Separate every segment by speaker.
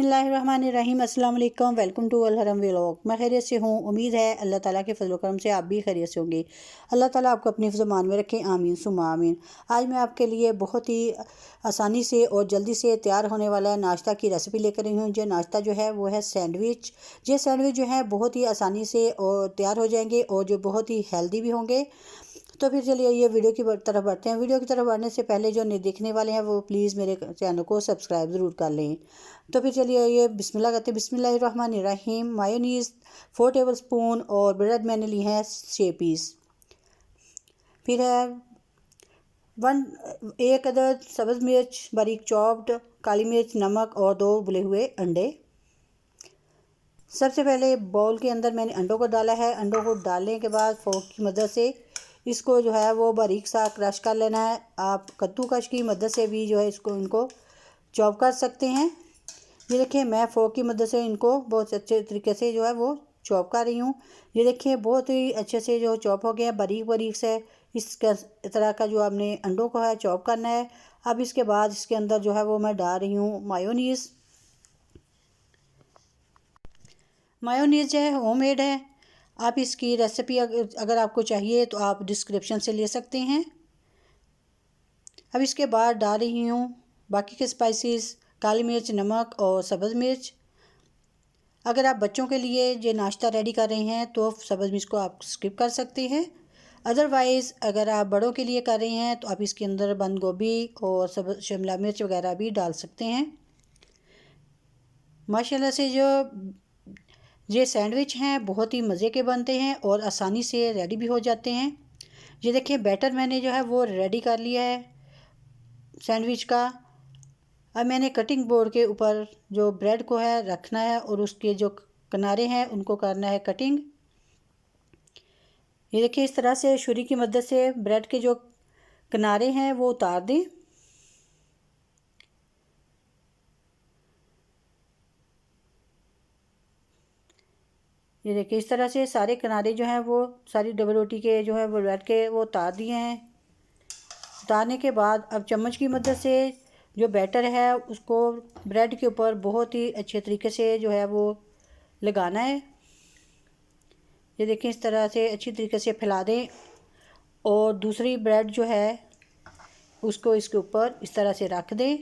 Speaker 1: बिस्मिल्लाहिर्रहमानिर्रहीम। अस्सलाम वालेकुम। वेलकम टू अल हरम व्लॉग। मैं खैरियत से हूँ। उम्मीद है अल्लाह ताला के फजल करम से आप भी खैरियत से होंगे। अल्लाह ताला आपको अपनी ज़ुबान में रखें, आमीन सुम्मा आमीन। आज मैं आपके लिए बहुत ही आसानी से और जल्दी से तैयार होने वाला नाश्ता की रेसिपी लेकर आई हूँ। जो नाश्ता जो है वो है सैंडविच। ये सैंडविच जो है बहुत ही आसानी से और तैयार हो जाएंगे और जो बहुत ही हेल्दी भी होंगे। तो फिर चलिए ये वीडियो की तरफ बढ़ते हैं। वीडियो की तरफ बढ़ने से पहले जो नहीं देखने वाले हैं वो प्लीज़ मेरे चैनल को सब्सक्राइब ज़रूर कर लें। तो फिर चलिए ये बिस्मिल्लाह करते हैं। बिस्मिल्लाहिर्रहमानिर्रहीम। मायोनीज़ 4 टेबल स्पून और ब्रेड मैंने ली है 6 पीस। फिर है 1 अदद सब्ज़ मिर्च बारीक चॉप्ड, काली मिर्च, नमक और 2 उबले हुए अंडे। सबसे पहले बाउल के अंदर मैंने अंडों को डाला है। अंडों को डालने के बाद फोर्क की मदद से इसको जो है वो बारीक सा क्रश कर लेना है। आप कद्दूकश की मदद से भी जो है इनको चॉप कर सकते हैं। ये देखिए मैं फोर्क की मदद से इनको बहुत अच्छे तरीके से जो है वो चॉप कर रही हूँ। ये देखिए बहुत ही अच्छे से जो चॉप हो गया, बारीक बारीक से इस तरह का जो आपने अंडों को है चॉप करना है। अब इसके बाद इसके अंदर जो है वो मैं डाल रही हूँ मायोनीज़। मायोनीज़ जो है होममेड है। आप इसकी रेसिपी अगर आपको चाहिए तो आप डिस्क्रिप्शन से ले सकते हैं। अब इसके बाद डाल रही हूँ बाकी के स्पाइसेस, काली मिर्च, नमक और सब्ज़ मिर्च। अगर आप बच्चों के लिए ये नाश्ता रेडी कर रहे हैं तो सब्ज़ मिर्च को आप स्किप कर सकते हैं। अदरवाइज़ अगर आप बड़ों के लिए कर रहे हैं तो आप इसके अंदर बंद गोभी और सब शिमला मिर्च वगैरह भी डाल सकते हैं। माशाल्लाह से जो ये सैंडविच हैं बहुत ही मज़े के बनते हैं और आसानी से रेडी भी हो जाते हैं। ये देखिए बैटर मैंने जो है वो रेडी कर लिया है सैंडविच का। अब मैंने कटिंग बोर्ड के ऊपर जो ब्रेड को है रखना है और उसके जो किनारे हैं उनको करना है कटिंग। ये देखिए इस तरह से छुरी की मदद से ब्रेड के जो किनारे हैं वो उतार दें। ये देखिए इस तरह से सारे किनारे जो हैं वो सारी डबल रोटी के जो है वो ब्रेड के वो उतार दिए हैं। उतारने के बाद अब चम्मच की मदद से जो बैटर है उसको ब्रेड के ऊपर बहुत ही अच्छे तरीके से जो है वो लगाना है। ये देखिए इस तरह से अच्छी तरीके से फैला दें और दूसरी ब्रेड जो है उसको इसके ऊपर इस तरह से रख दें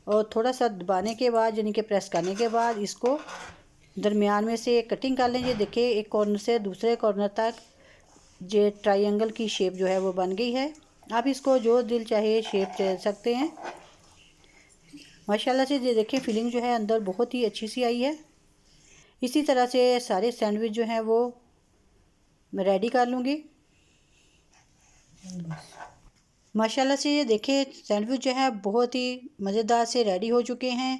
Speaker 1: और थोड़ा सा दबाने के बाद यानी कि प्रेस करने के बाद इसको दरमियान में से कटिंग कर लें। ये देखिए एक कॉर्नर से दूसरे कॉर्नर तक ये ट्रायंगल की शेप जो है वो बन गई है। आप इसको जो दिल चाहे शेप दे सकते हैं। माशाल्लाह से ये देखिए फिलिंग जो है अंदर बहुत ही अच्छी सी आई है। इसी तरह से सारे सैंडविच जो हैं वो मैं रेडी कर लूँगी। माशाल्लाह से ये देखिए सैंडविच जो है बहुत ही मज़ेदार से रेडी हो चुके हैं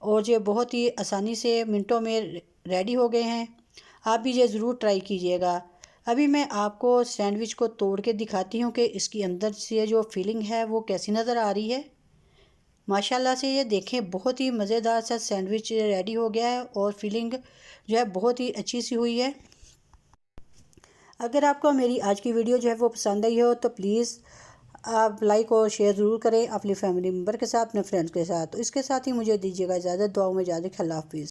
Speaker 1: और ये बहुत ही आसानी से मिनटों में रेडी हो गए हैं। आप भी ये ज़रूर ट्राई कीजिएगा। अभी मैं आपको सैंडविच को तोड़ के दिखाती हूँ कि इसकी अंदर से जो फीलिंग है वो कैसी नज़र आ रही है। माशाल्लाह से ये देखें बहुत ही मज़ेदार सा सैंडविच रेडी हो गया है और फीलिंग जो है बहुत ही अच्छी सी हुई है। अगर आपको मेरी आज की वीडियो जो है वो पसंद आई हो तो प्लीज़ आप लाइक और शेयर ज़रूर करें अपनी फैमिली मेम्बर के साथ, अपने फ्रेंड्स के साथ। तो इसके साथ ही मुझे दीजिएगा इजाज़त। दुआओं में याद रखें। अल्लाह हाफ़िज़।